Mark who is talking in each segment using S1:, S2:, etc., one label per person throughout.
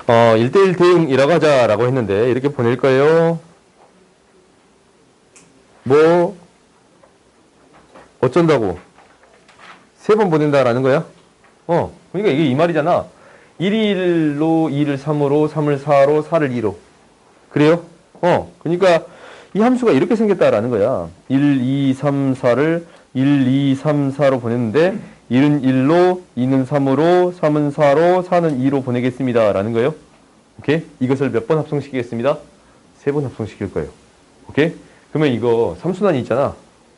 S1: 1대1 대응이라고 하자라고 했는데, 이렇게 보낼 거예요. 뭐, 어쩐다고? 3번 보낸다라는 거야? 그러니까 이게 이 말이잖아. 1을 1로, 2를 3으로, 3을 4로, 4를 2로. 그래요? 그러니까 이 함수가 이렇게 생겼다라는 거야. 1, 2, 3, 4를 1, 2, 3, 4로 보냈는데 1은 1로, 2는 3으로, 3은 4로, 4는 2로 보내겠습니다. 라는 거예요. 오케이? 이것을 몇 번 합성시키겠습니다? 3번 합성시킬 거예요. 오케이? 그러면 이거 3순환이 있잖아.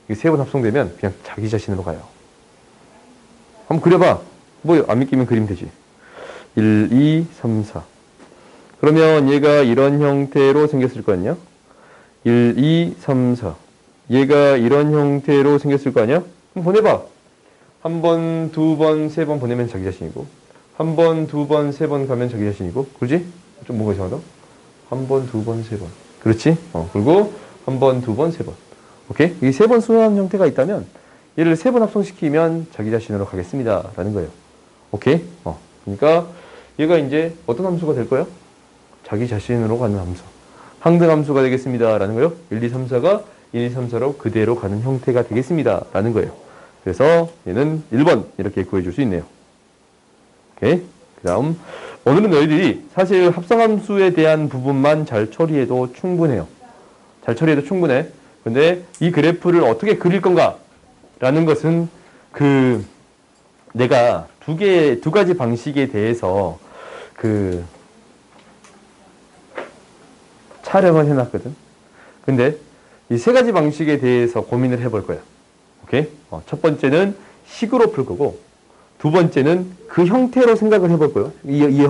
S1: 이게 3번 합성되면 그냥 자기 자신으로 가요. 한번 그려봐. 뭐 안 믿기면 그리면 되지. 1, 2, 3, 4. 그러면 얘가 이런 형태로 생겼을 거 아니야? 1, 2, 3, 4. 얘가 이런 형태로 생겼을 거 아니야? 그럼 보내봐. 한 번, 두 번, 세 번 보내면 자기 자신이고, 한 번, 두 번, 세 번 가면 자기 자신이고, 그러지? 좀 뭔가 이상하다? 한 번, 두 번, 세 번. 그렇지? 그리고 한 번, 두 번, 세 번. 오케이? 이 세 번 순환 형태가 있다면, 얘를 3번 합성시키면 자기 자신으로 가겠습니다. 라는 거예요. 오케이? 그러니까 얘가 이제 어떤 함수가 될 거예요? 자기 자신으로 가는 함수. 항등 함수가 되겠습니다. 라는 거예요. 1, 2, 3, 4가 1, 2, 3, 4로 그대로 가는 형태가 되겠습니다. 라는 거예요. 그래서 얘는 1번 이렇게 구해줄 수 있네요. 오케이? 그 다음 오늘은 너희들이 사실 합성함수에 대한 부분만 잘 처리해도 충분해요. 잘 처리해도 충분해. 근데 이 그래프를 어떻게 그릴 건가? 라는 것은 내가 두 가지 방식에 대해서 촬영을 해놨거든. 근데 이 3가지 방식에 대해서 고민을 해볼 거야. 오케이? 첫 번째는 식으로 풀 거고, 두 번째는 그 형태로 생각을 해볼 거예요. 이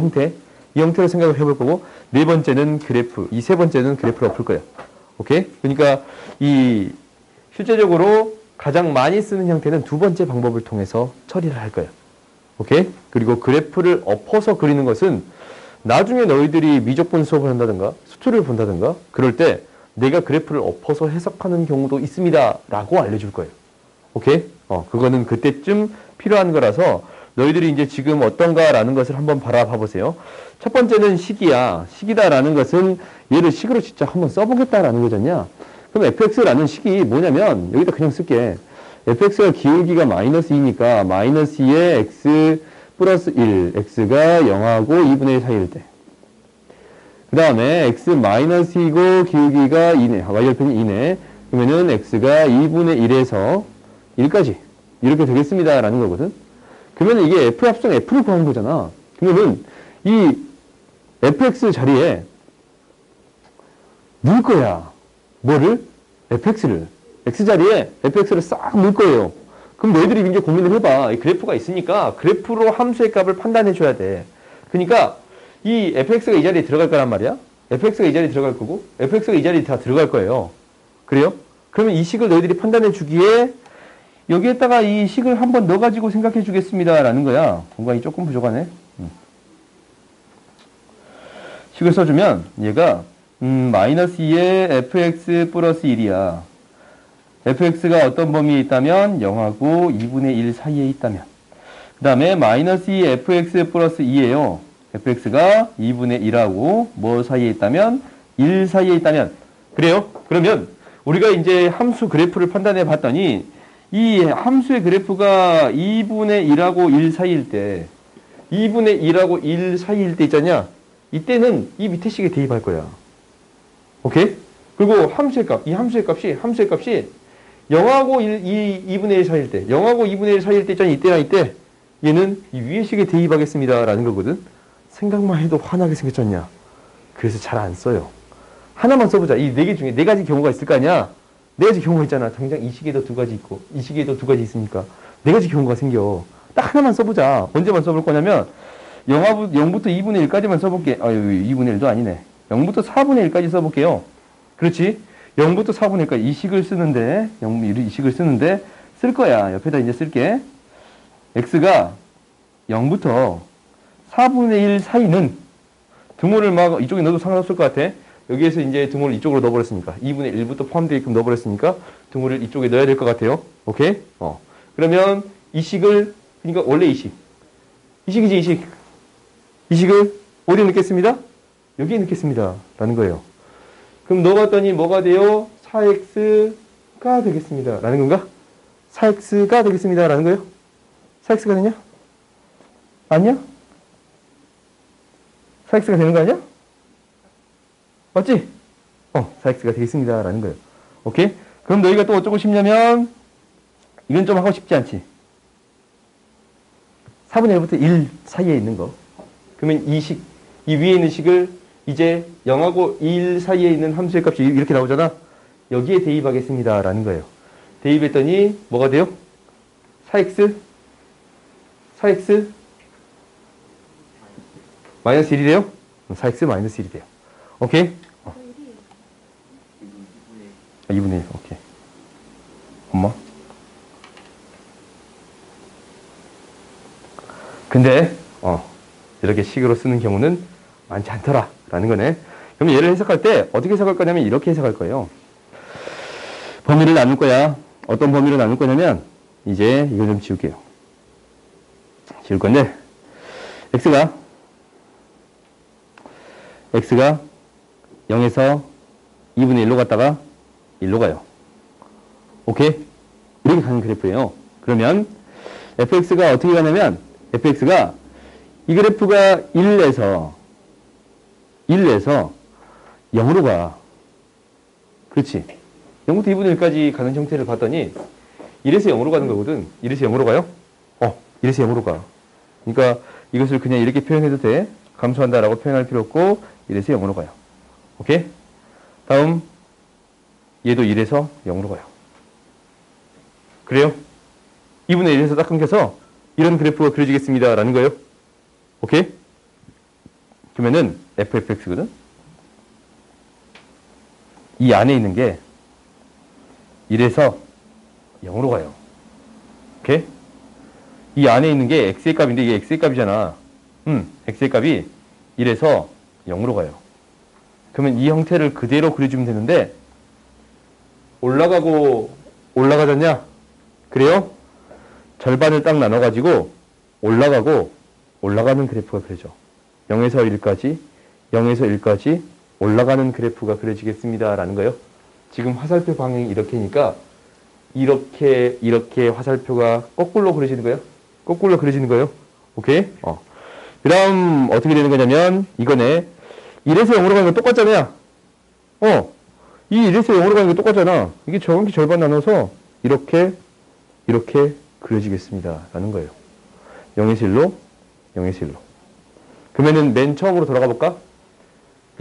S1: 형태로 생각을 해볼 거고, 네 번째는 그래프, 이 세 번째는 그래프로 풀 거야. 오케이? 그러니까 실제적으로 가장 많이 쓰는 형태는 두 번째 방법을 통해서 처리를 할 거야. 오케이? 그리고 그래프를 엎어서 그리는 것은 나중에 너희들이 미적분 수업을 한다든가 수투를 본다든가 그럴 때 내가 그래프를 엎어서 해석하는 경우도 있습니다. 라고 알려줄 거예요. 오케이? 그거는 그때쯤 필요한 거라서 너희들이 이제 지금 어떤가라는 것을 한번 바라봐 보세요. 첫 번째는 식이야. 식이다라는 것은 얘를 식으로 진짜 한번 써보겠다라는 거잖냐. 그럼 fx라는 식이 뭐냐면 여기다 그냥 쓸게. fx가 기울기가 마이너스 2니까 마이너스 2에 x 플러스 1, x가 0하고 2분의 1 사이일 때. 그 다음에 x 마이너스 2고 기울기가 2네. y절편이 2네. 그러면은 x가 2분의 1에서 1까지 이렇게 되겠습니다. 라는 거거든. 그러면 이게 f 합성 f를 구하는 거잖아. 그러면은 이 fx 자리에 넣을 거야. 뭐를? fx를. x 자리에 fx를 싹 넣을 거예요. 그럼 너희들이 이제 고민을 해봐. 이 그래프가 있으니까 그래프로 함수의 값을 판단해 줘야 돼. 그러니까 이 fx가 이 자리에 들어갈 거란 말이야. fx가 이 자리에 들어갈 거고 fx가 이 자리에 다 들어갈 거예요. 그래요? 그러면 이 식을 너희들이 판단해 주기에 여기에다가 이 식을 한번 넣어가지고 생각해 주겠습니다. 라는 거야. 공간이 조금 부족하네. 식을 써주면 얘가 마이너스 2에 fx 플러스 1이야. fx가 어떤 범위에 있다면 0하고 2분의 1 사이에 있다면 그 다음에 마이너스 2 fx 플러스 2예요. fx가 2분의 1하고 뭐 사이에 있다면 1 사이에 있다면 그래요? 그러면 우리가 이제 함수 그래프를 판단해 봤더니 이 함수의 그래프가 2분의 1하고 1 사이일 때 2분의 1하고 1 사이일 때 있잖냐? 이때는 이 밑에 식에 대입할 거야. 오케이? 그리고 이 함수의 값이 0하고 2분의 1 사이일 때, 0하고 2분의 1 사이일 때 있잖아. 이때나 이때. 얘는 이 위의 식에 대입하겠습니다. 라는 거거든. 생각만 해도 환하게 생겼잖냐. 그래서 잘 안 써요. 하나만 써보자. 이 4개 중에 4가지 경우가 있을 거 아니야? 4가지 경우가 있잖아. 당장 이 식에도 2가지 있고, 이 식에도 2가지 있으니까. 4가지 경우가 생겨. 딱 하나만 써보자. 언제만 써볼 거냐면, 0부터 2분의 1까지만 써볼게. 2분의 1도 아니네. 0부터 4분의 1까지 써볼게요. 그렇지? 0부터 4분의 1까지 이 식을 쓰는데, 이 식을 쓰는데, 쓸 거야. 옆에다 이제 쓸게. x가 0부터 4분의 1 사이는 등호를 막 이쪽에 넣어도 상관없을 것 같아. 여기에서 이제 등호를 이쪽으로 넣어버렸으니까 2분의 1부터 포함되어 있게끔 넣어버렸으니까 등호를 이쪽에 넣어야 될 것 같아요. 오케이? 그러면 이 식을 그러니까 원래 이 식이지 이 식을 어디에 넣겠습니다? 여기에 넣겠습니다. 라는 거예요. 그럼 넣어봤더니 뭐가 돼요? 4x가 되겠습니다. 라는 건가? 4x가 되겠습니다. 라는 거예요? 4x가 되냐? 아니야? 4x가 되는 거 아니야? 맞지? 4x가 되겠습니다. 라는 거예요. 오케이? 그럼 너희가 또 어쩌고 싶냐면, 이건 좀 하고 싶지 않지? 4분의 1부터 1 사이에 있는 거. 그러면 이 위에 있는 식을 이제 0하고 1 사이에 있는 함수의 값이 이렇게 나오잖아? 여기에 대입하겠습니다. 라는 거예요. 대입했더니 뭐가 돼요? 4x? 마이너스 1이 돼요? 4x 마이너스 1이 돼요. 오케이? 2분의 1. 오케이. 엄마? 근데 이렇게 식으로 쓰는 경우는 많지 않더라 라는 거네. 그럼 얘를 해석할 때 어떻게 해석할 거냐면 이렇게 해석할 거예요. 범위를 나눌 거야. 어떤 범위로 나눌 거냐면 이제 이거 좀 지울게요. 지울 건데 x가 0에서 2분의 1로 갔다가 1로 가요. 오케이? 이렇게 가는 그래프예요. 그러면 fx가 어떻게 가냐면 fx가 이 그래프가 1에서 0으로 가. 그렇지. 0부터 2분의 1까지 가는 형태를 봤더니 1에서 0으로 가는 거거든. 1에서 0으로 가요? 1에서 0으로 가. 그러니까 이것을 그냥 이렇게 표현해도 돼. 감소한다라고 표현할 필요 없고 1에서 0으로 가요. 오케이? 다음 얘도 1에서 0으로 가요. 그래요? 2분의 1에서 딱 끊겨서 이런 그래프가 그려지겠습니다. 라는 거예요. 오케이? 그러면은 fx거든? 이 안에 있는 게 1에서 0으로 가요. 오케이? 이 안에 있는 게 x의 값인데 이게 x의 값이잖아. x의 값이 1에서 0으로 가요. 그러면 이 형태를 그대로 그려주면 되는데 올라가고 올라가졌냐? 그래요? 절반을 딱 나눠가지고 올라가고 올라가는 그래프가 그려져. 0에서 1까지 올라가는 그래프가 그려지겠습니다. 라는 거예요. 지금 화살표 방향이 이렇게니까 이렇게 화살표가 거꾸로 그려지는 거예요. 거꾸로 그려지는 거예요. 오케이? 그 다음 어떻게 되는 거냐면 이거네. 1에서 0으로 가는 거 똑같잖아요. 이 1에서 0으로 가는 게 똑같잖아. 이게 정확히 절반 나눠서 이렇게 그려지겠습니다. 라는 거예요. 0에서 1로, 0에서 1로. 그러면은 맨 처음으로 돌아가 볼까?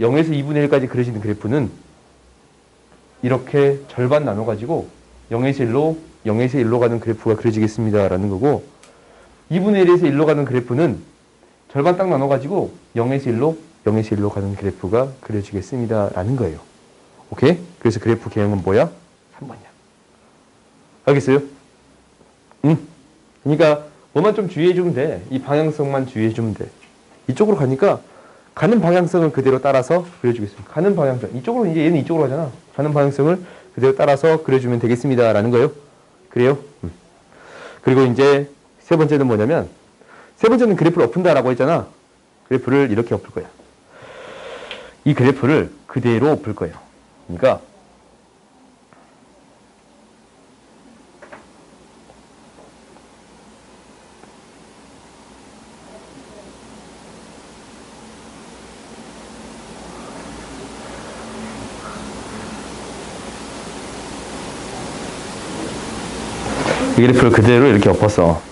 S1: 0에서 2분의 1까지 그려지는 그래프는 이렇게 절반 나눠가지고 0에서 1로 가는 그래프가 그려지겠습니다. 라는 거고 2분의 1에서 1로 가는 그래프는 절반 딱 나눠가지고 0에서 1로 가는 그래프가 그려지겠습니다. 라는 거예요. 오케이? 그래서 그래프 개형은 뭐야? 3번이야. 알겠어요? 그러니까 뭐만 좀 주의해주면 돼. 이 방향성만 주의해주면 돼. 이쪽으로 가니까 가는 방향성을 그대로 따라서 그려주겠습니다. 가는 방향성. 이쪽으로 이제 얘는 이쪽으로 가잖아. 가는 방향성을 그대로 따라서 그려주면 되겠습니다. 라는 거예요. 그래요? 그리고 이제 세 번째는 뭐냐면 세 번째는 그래프를 엎은다라고 했잖아. 그래프를 이렇게 엎을 거야. 이 그래프를 그대로 엎을 거예요. 그러니까 이 그래프를 그대로 이렇게 엎었어.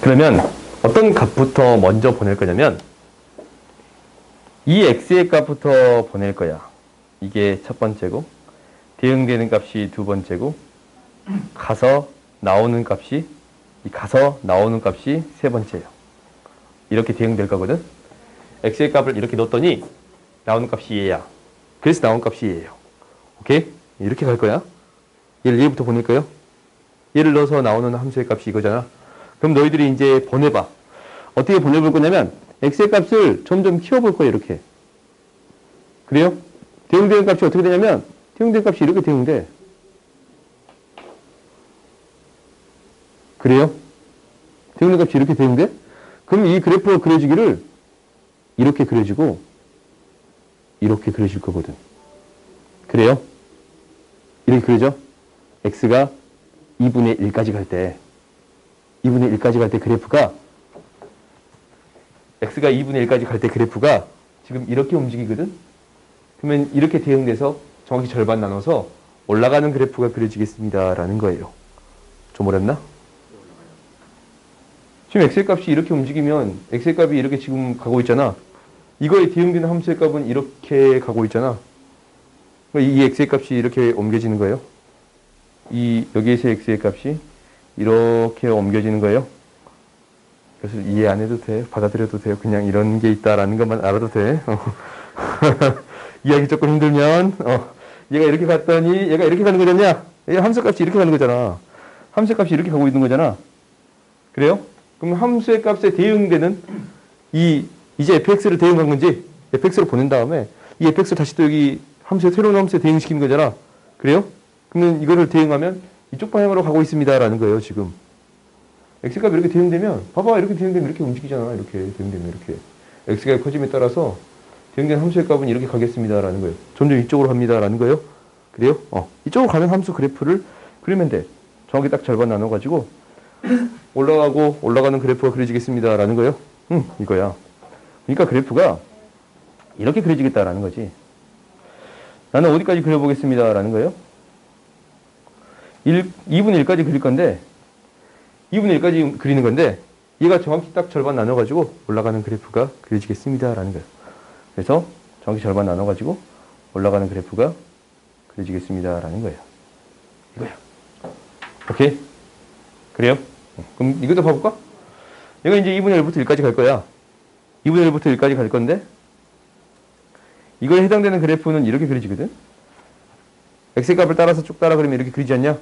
S1: 그러면 어떤 값부터 먼저 보낼 거냐면 이 x의 값부터 보낼 거야. 이게 첫 번째고 대응되는 값이 두 번째고 가서 나오는 값이 세 번째예요. 이렇게 대응될 거거든. x의 값을 이렇게 넣었더니 나오는 값이 얘야. 그래서 나온 값이 얘예요. 오케이? 이렇게 갈 거야. 얘를 얘부터 보낼 거예요. 얘를 넣어서 나오는 함수의 값이 이거잖아. 그럼 너희들이 이제 보내봐. 어떻게 보내볼 거냐면 x의 값을 점점 키워볼 거예요. 이렇게. 그래요? 대응되는 값이 어떻게 되냐면 대응되는 값이 이렇게 대응돼. 그래요? 대응된 값이 이렇게 대응돼? 그럼 이 그래프가 그려지기를 이렇게 그려지고 이렇게 그려질 거거든. 그래요? 이렇게 그려져? x가 2분의 1까지 갈 때 2분의 1까지 갈 때 그래프가 x가 2분의 1까지 갈 때 그래프가 지금 이렇게 움직이거든? 그러면 이렇게 대응돼서 정확히 절반 나눠서 올라가는 그래프가 그려지겠습니다. 라는 거예요. 좀 어렵나? 지금 x의 값이 이렇게 움직이면 x의 값이 이렇게 지금 가고 있잖아. 이거에 대응되는 함수의 값은 이렇게 가고 있잖아. 이 x의 값이 이렇게 옮겨지는 거예요. 여기에서 x의 값이 이렇게 옮겨지는 거예요. 그래서 이해 안 해도 돼. 받아들여도 돼요. 그냥 이런 게 있다라는 것만 알아도 돼. 이해하기 조금 힘들면 얘가 이렇게 갔더니 얘가 이렇게 가는 거잖냐? 얘 함수값이 이렇게 가는 거잖아. 함수값이 이렇게 가고 있는 거잖아. 그래요? 그럼 함수의 값에 대응되는 이제 fx를 대응한 건지 fx로 보낸 다음에 이 fx를 다시 또 여기 새로운 함수에 대응시키는 거잖아. 그래요? 그러면 이거를 대응하면 이쪽 방향으로 가고 있습니다라는 거예요, 지금. x값이 이렇게 대응되면 봐봐, 이렇게 대응되면 이렇게 움직이잖아. 이렇게 대응되면 이렇게. x가 커짐에 따라서 대응된 함수의 값은 이렇게 가겠습니다라는 거예요. 점점 이쪽으로 갑니다라는 거예요. 그래요? 이쪽으로 가는 함수 그래프를 그리면 돼. 정확히 딱 절반 나눠가지고 올라가고 올라가는 그래프가 그려지겠습니다라는 거예요. 이거야. 그러니까 그래프가 이렇게 그려지겠다라는 거지. 나는 어디까지 그려보겠습니다라는 거예요. 2분의 1까지 그릴 건데 2분의 1까지 그리는 건데 얘가 정확히 딱 절반 나눠가지고 올라가는 그래프가 그려지겠습니다라는 거예요. 그래서 정확히 절반 나눠가지고 올라가는 그래프가 그려지겠습니다라는 거예요. 이거야. 오케이? 그래요? 그럼 이것도 봐볼까? 얘가 이제 2분의 1부터 1까지 갈 거야. 2분의 1부터 1까지 갈 건데 이거에 해당되는 그래프는 이렇게 그려지거든? x의 값을 따라서 쭉 따라 그리면 이렇게 그리지 않냐?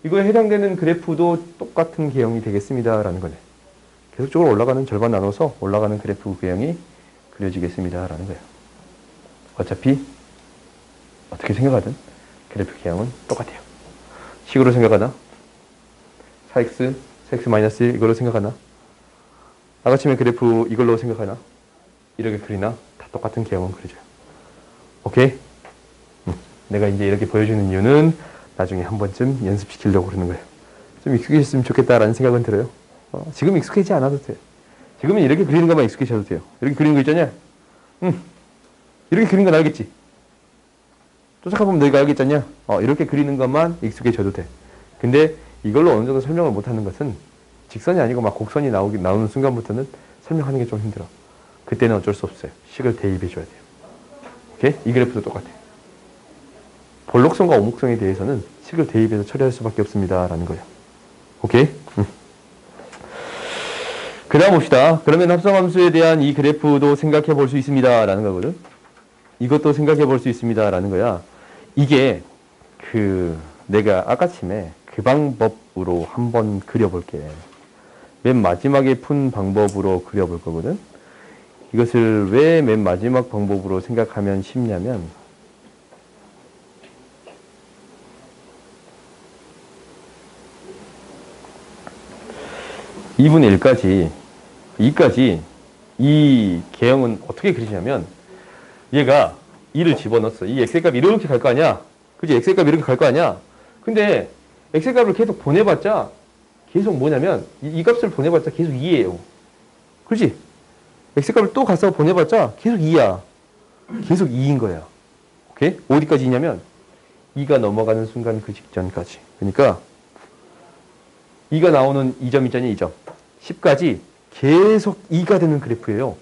S1: 이거에 해당되는 그래프도 똑같은 개형이 되겠습니다라는 거네. 계속적으로 올라가는 절반 나눠서 올라가는 그래프 개형이 그려지겠습니다라는 거예요. 어차피 어떻게 생각하든 그래프 개형은 똑같아요. 식으로 생각하나? 4x, 4x-1 이걸로 생각하나? 아까처럼 그래프 이걸로 생각하나? 이렇게 그리나? 다 똑같은 개형은 그려져요. 오케이? 내가 이제 이렇게 보여주는 이유는 나중에 한 번쯤 연습시키려고 그러는 거예요. 좀 익숙해졌으면 좋겠다라는 생각은 들어요. 지금 익숙해지지 않아도 돼. 지금은 이렇게 그리는 것만 익숙해져도 돼요. 이렇게 그리는 거 있잖냐? 이렇게 그리는 건 알겠지? 쫓아가보면 너희가 알겠잖냐? 이렇게 그리는 것만 익숙해져도 돼. 근데 이걸로 어느 정도 설명을 못하는 것은 직선이 아니고 막 곡선이 나오는 순간부터는 설명하는 게 좀 힘들어. 그때는 어쩔 수 없어요. 식을 대입해줘야 돼요. 오케이? 이 그래프도 똑같아요. 볼록성과 오목성에 대해서는 식을 대입해서 처리할 수밖에 없습니다. 라는 거예요. 오케이? 그 다음 봅시다. 그러면 합성함수에 대한 이 그래프도 생각해 볼 수 있습니다. 라는 거거든. 이것도 생각해 볼 수 있습니다. 라는 거야. 이게 내가 아까침에 그 방법으로 한번 그려볼게. 맨 마지막에 푼 방법으로 그려볼 거거든. 이것을 왜 맨 마지막 방법으로 생각하면 쉽냐면 2분의 2까지 이 개형은 어떻게 그리냐면 얘가 2를 집어넣었어. 이 x의 값이 이렇게 갈 거 아니야? 그치? x의 값이 이렇게 갈 거 아니야? 근데 x의 값을 계속 보내봤자 계속 뭐냐면 이 값을 보내봤자 계속 2예요. 그렇지? x의 값을 또 가서 보내봤자 계속 2야. 계속 2인 거야. 오케이? 어디까지 2냐면 2가 넘어가는 순간 그 직전까지. 그러니까 2가 나오는 이 점 있잖니, 이 점. 10까지 계속 2가 되는 그래프예요.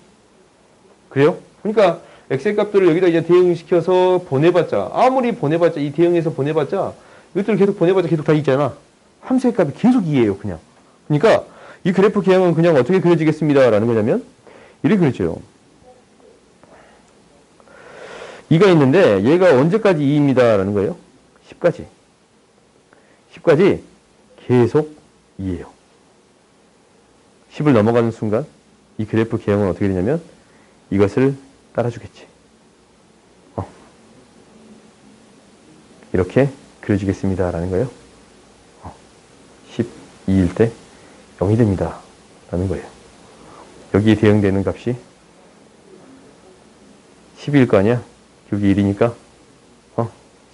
S1: 그래요? 그러니까 x의 값들을 여기다 이제 대응시켜서 보내봤자, 아무리 보내봤자, 이 대응해서 보내봤자, 이것들을 계속 보내봤자 계속 다 있잖아. 함수의 값이 계속 2예요, 그냥. 그러니까 이 그래프 개형은 그냥 어떻게 그려지겠습니다. 라는 거냐면, 이렇게 그려져요. 2가 있는데, 얘가 언제까지 2입니다. 라는 거예요? 10까지. 10까지 계속 2예요. 10을 넘어가는 순간, 이 그래프 개형은 어떻게 되냐면, 이것을 따라주겠지. 이렇게 그려지겠습니다. 라는 거예요. 12일 때 0이 됩니다. 라는 거예요. 여기에 대응되는 값이 10일 거 아니야? 여기 1이니까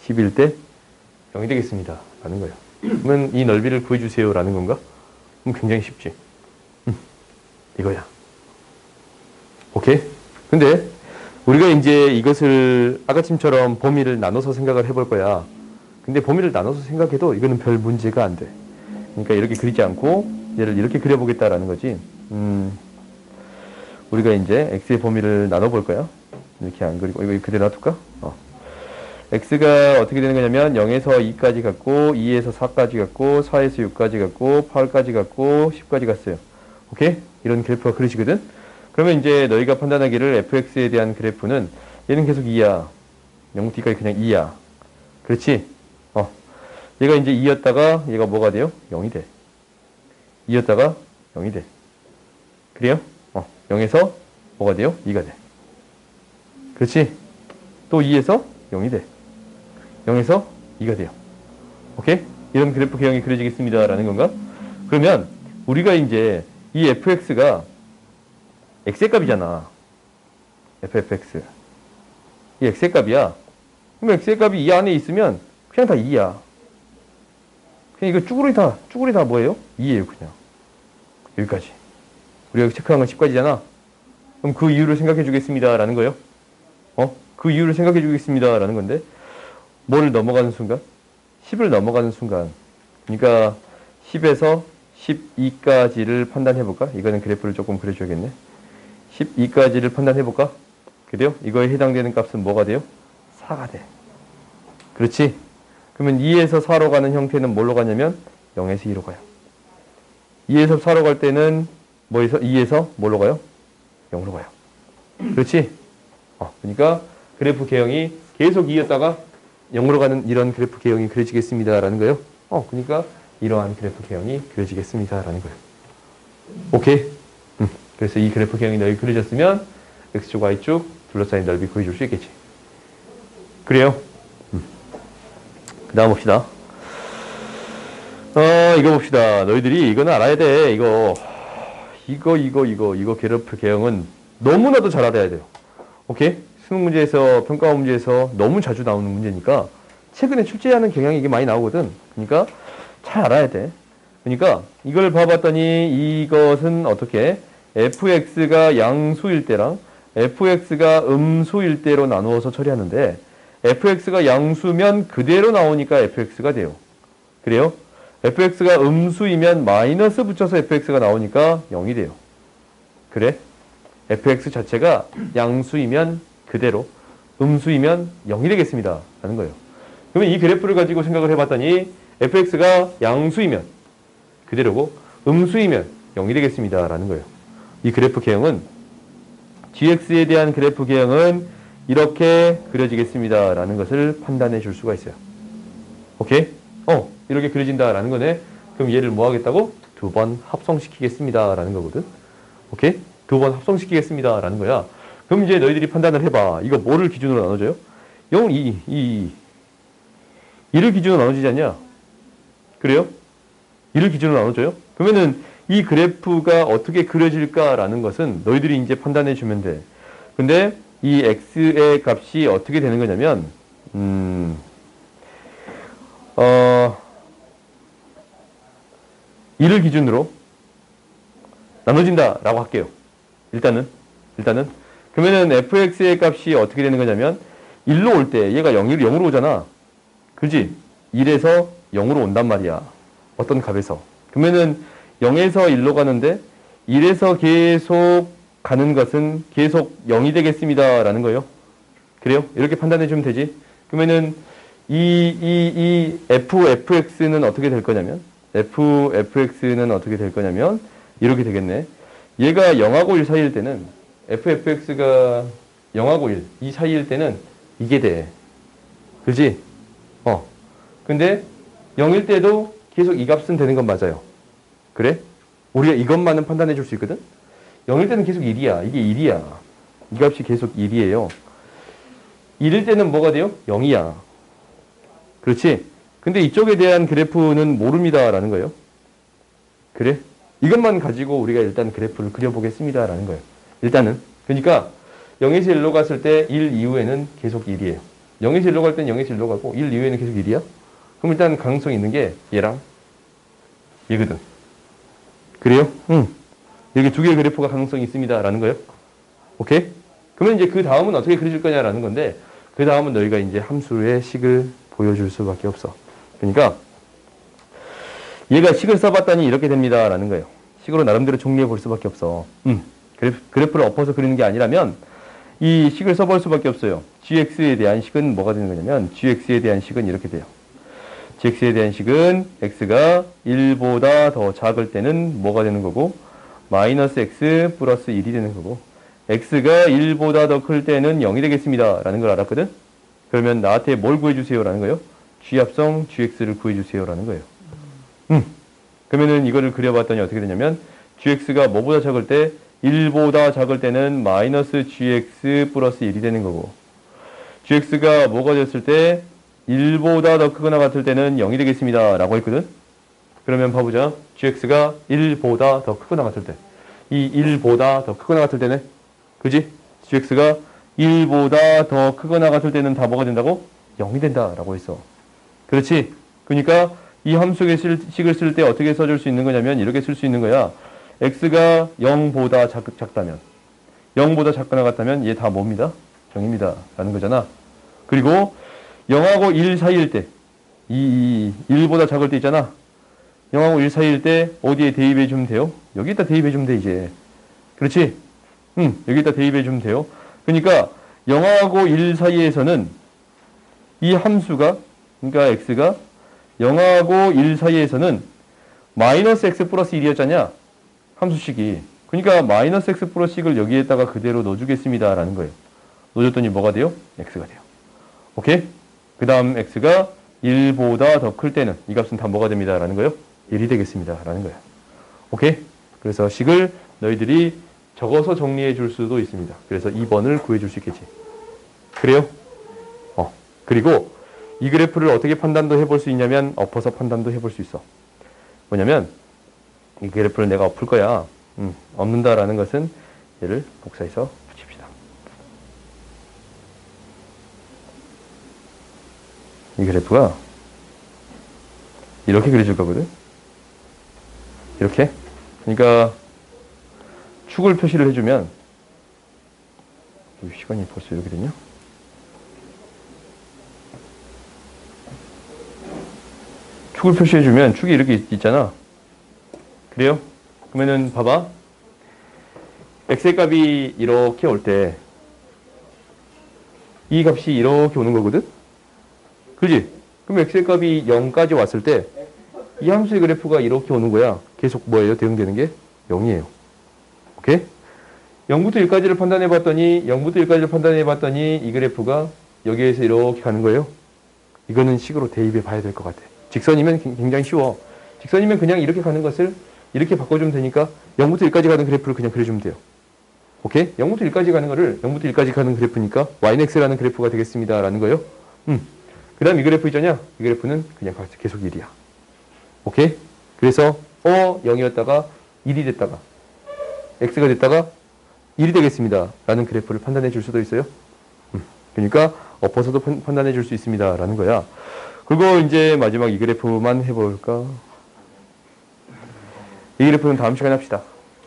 S1: 10일 때 0이 되겠습니다. 라는 거예요. 그러면 이 넓이를 구해주세요. 라는 건가? 그럼 굉장히 쉽지. 이거야. 오케이? 근데 우리가 이제 이것을 아까침처럼 범위를 나눠서 생각을 해볼 거야. 근데 범위를 나눠서 생각해도 이거는 별 문제가 안 돼. 그러니까 이렇게 그리지 않고 얘를 이렇게 그려보겠다라는 거지. 우리가 이제 x의 범위를 나눠볼 거야. 이렇게 안 그리고 이거 그대로 놔둘까? x가 어떻게 되는 거냐면 0에서 2까지 갔고 2에서 4까지 갔고 4에서 6까지 갔고 8까지 갔고 10까지 갔어요. 오케이? 이런 그래프가 그려지거든? 그러면 이제 너희가 판단하기를 fx에 대한 그래프는 얘는 계속 2야. 0T까지 그냥 2야. 그렇지? 얘가 이제 2였다가 얘가 뭐가 돼요? 0이 돼. 2였다가 0이 돼. 그래요? 0에서 뭐가 돼요? 2가 돼. 그렇지? 또 2에서 0이 돼. 0에서 2가 돼요. 오케이? 이런 그래프 개형이 그려지겠습니다. 라는 건가? 그러면 우리가 이제 이 fx가 x의 값이잖아. ffx. 이 x의 값이야. 그럼 x의 값이 이 안에 있으면 그냥 다 2야. 그냥 이거 쭈구리 다 뭐예요? 2예요, 그냥. 여기까지. 우리가 체크한 건 10까지잖아. 그럼 그 이유를 생각해 주겠습니다. 라는 거예요. 그 이유를 생각해 주겠습니다. 라는 건데, 뭐를 넘어가는 순간? 10을 넘어가는 순간. 그러니까 10에서 12까지를 판단해 볼까? 이거는 그래프를 조금 그려줘야겠네. 12까지를 판단해 볼까? 그래요? 이거에 해당되는 값은 뭐가 돼요? 4가 돼. 그렇지? 그러면 2에서 4로 가는 형태는 뭘로 가냐면 0에서 2로 가요. 2에서 4로 갈 때는 2에서 뭘로 가요? 0으로 가요. 그렇지? 그러니까 그래프 개형이 계속 2였다가 0으로 가는 이런 그래프 개형이 그려지겠습니다. 라는 거예요. 그러니까 이러한 그래프 개형이 그려지겠습니다. 라는 거예요. 오케이? 그래서 이 그래프 개형이 너희 그려졌으면 X축, Y축 둘러싸인 넓이 구해줄 수 있겠지. 그래요? 그 다음 봅시다. 이거 봅시다. 너희들이 이거는 알아야 돼. 이거 그래프 개형은 너무나도 잘 알아야 돼요. 오케이? 수능 문제에서, 평가원 문제에서 너무 자주 나오는 문제니까 최근에 출제하는 경향이 이게 많이 나오거든. 그러니까 잘 알아야 돼. 그러니까 이걸 봐봤더니 이것은 어떻게 fx가 양수일 때랑 fx가 음수일 때로 나누어서 처리하는데 fx가 양수면 그대로 나오니까 fx가 돼요. 그래요? fx가 음수이면 마이너스 붙여서 fx가 나오니까 0이 돼요. 그래? fx 자체가 양수이면 그대로, 음수이면 0이 되겠습니다. 라는 거예요. 그러면 이 그래프를 가지고 생각을 해봤더니 fx가 양수이면 그대로고 음수이면 0이 되겠습니다. 라는 거예요. 이 그래프 개형은 gx에 대한 그래프 개형은 이렇게 그려지겠습니다. 라는 것을 판단해 줄 수가 있어요. 오케이? 이렇게 그려진다. 라는 거네. 그럼 얘를 뭐 하겠다고? 2번 합성시키겠습니다. 라는 거거든. 오케이? 2번 합성시키겠습니다. 라는 거야. 그럼 이제 너희들이 판단을 해봐. 이거 뭐를 기준으로 나눠줘요? 0, 2. 2를 기준으로 나눠지지 않냐? 그래요? 2를 기준으로 나눠줘요? 그러면은 이 그래프가 어떻게 그려질까라는 것은 너희들이 이제 판단해 주면 돼. 근데 이 x의 값이 어떻게 되는 거냐면, 2를 기준으로 나눠진다라고 할게요. 일단은. 그러면은 fx의 값이 어떻게 되는 거냐면 1로 올 때 얘가 0으로 오잖아. 그렇지? 1에서 0으로 온단 말이야. 어떤 값에서. 그러면은 0에서 1로 가는데 1에서 계속 가는 것은 계속 0이 되겠습니다. 라는 거예요. 그래요? 이렇게 판단해 주면 되지. 그러면은 이 fx는 어떻게 될 거냐면 fx는 어떻게 될 거냐면 이렇게 되겠네. 얘가 0하고 1 사이일 때는 fx가 0하고 1 이 사이일 때는 이게 돼. 그렇지? 근데 0일 때도 계속 이 값은 되는 건 맞아요. 그래? 우리가 이것만은 판단해 줄 수 있거든? 0일 때는 계속 1이야. 이게 1이야. 이 값이 계속 1이에요. 1일 때는 뭐가 돼요? 0이야. 그렇지? 근데 이쪽에 대한 그래프는 모릅니다. 라는 거예요. 그래? 이것만 가지고 우리가 일단 그래프를 그려보겠습니다라는 거예요. 일단은. 그러니까 0에서 1로 갔을 때 1 이후에는 계속 1이에요. 0에서 1로 갈 때는 0에서 1로 가고 1 이후에는 계속 1이야. 그럼 일단 가능성이 있는 게 얘랑 얘거든. 그래요? 응. 여기 두 개의 그래프가 가능성이 있습니다라는 거예요. 오케이? 그러면 이제 그 다음은 어떻게 그려줄 거냐라는 건데 그 다음은 너희가 이제 함수의 식을 보여줄 수밖에 없어. 그러니까 얘가 식을 써봤더니 이렇게 됩니다라는 거예요. 식으로 나름대로 정리해 볼 수밖에 없어. 그래프를 엎어서 그리는 게 아니라면 이 식을 써볼 수밖에 없어요. gx에 대한 식은 뭐가 되는 거냐면 gx에 대한 식은 이렇게 돼요. gx에 대한 식은 x가 1보다 더 작을 때는 뭐가 되는 거고 마이너스 x 플러스 1이 되는 거고 x가 1보다 더 클 때는 0이 되겠습니다 라는 걸 알았거든. 그러면 나한테 뭘 구해주세요 라는 거예요. g합성 gx를 구해주세요 라는 거예요. 그러면은 이거를 그려봤더니 어떻게 되냐면 gx가 뭐보다 작을 때 1보다 작을 때는 마이너스 gx 플러스 1이 되는 거고 gx가 뭐가 됐을 때 1보다 더 크거나 같을 때는 0이 되겠습니다 라고 했거든. 그러면 봐보자. gx가 1보다 더 크거나 같을 때 이 1보다 더 크거나 같을 때네. 그지? gx가 1보다 더 크거나 같을 때는 다 뭐가 된다고? 0이 된다라고 했어. 그렇지? 그러니까 이 함수의 식을 쓸 때 어떻게 써줄 수 있는 거냐면 이렇게 쓸 수 있는 거야. x가 0보다 작다면 0보다 작거나 같다면 얘 다 뭡니다? 0입니다 라는 거잖아. 그리고 0하고 1 사이일 때 1보다 작을 때 있잖아. 0하고 1 사이일 때 어디에 대입해 주면 돼요? 여기다 대입해 주면 돼 이제. 그렇지? 여기다 대입해 주면 돼요. 그러니까 0하고 1 사이에서는 이 함수가 그러니까 x가 0하고 1 사이에서는 마이너스 x 플러스 1이었잖냐? 함수식이. 그러니까 마이너스 x 플러스 1을 여기에다가 그대로 넣어주겠습니다 라는 거예요. 넣어줬더니 뭐가 돼요? x가 돼요. 오케이? 그 다음 x가 1보다 더 클 때는 이 값은 다 뭐가 됩니다 라는 거예요? 1이 되겠습니다 라는 거예요. 오케이? 그래서 식을 너희들이 적어서 정리해 줄 수도 있습니다. 그래서 2번을 구해 줄 수 있겠지. 그래요? 그리고 이 그래프를 어떻게 판단도 해볼 수 있냐면 엎어서 판단도 해볼 수 있어. 뭐냐면 이 그래프를 내가 엎을 거야. 엎는다라는 것은 얘를 복사해서 붙입시다. 이 그래프가 이렇게 그려질 거거든. 이렇게. 그러니까 축을 표시를 해주면 시간이 벌써 이렇게 됐냐? 축을 표시해주면 축이 이렇게 있잖아. 그래요? 그러면은 봐봐. x의 값이 이렇게 올 때 이 값이 이렇게 오는 거거든? 그지? 그럼 x의 값이 0까지 왔을 때 이 함수의 그래프가 이렇게 오는 거야. 계속 뭐예요? 대응되는 게 0이에요. 오케이? 0부터 1까지를 판단해 봤더니 이 그래프가 여기에서 이렇게 가는 거예요. 이거는 식으로 대입해 봐야 될 것 같아. 직선이면 굉장히 쉬워. 직선이면 그냥 이렇게 가는 것을 이렇게 바꿔주면 되니까 0부터 1까지 가는 그래프를 그냥 그려주면 돼요. 오케이? 0부터 1까지 가는 거를 0부터 1까지 가는 그래프니까 yx라는 그래프가 되겠습니다. 라는 거예요. 그 다음 이 그래프 있잖냐? 이 그래프는 그냥 계속 1이야. 오케이? 그래서 0이었다가 1이 됐다가 x가 됐다가 1이 되겠습니다. 라는 그래프를 판단해 줄 수도 있어요. 그러니까 엎어서도 판단해 줄 수 있습니다. 라는 거야. 그리고 이제 마지막 이 그래프만 해볼까? 이 그래프는 다음 시간에 합시다.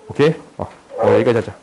S1: 오케이? 여기까지 하자.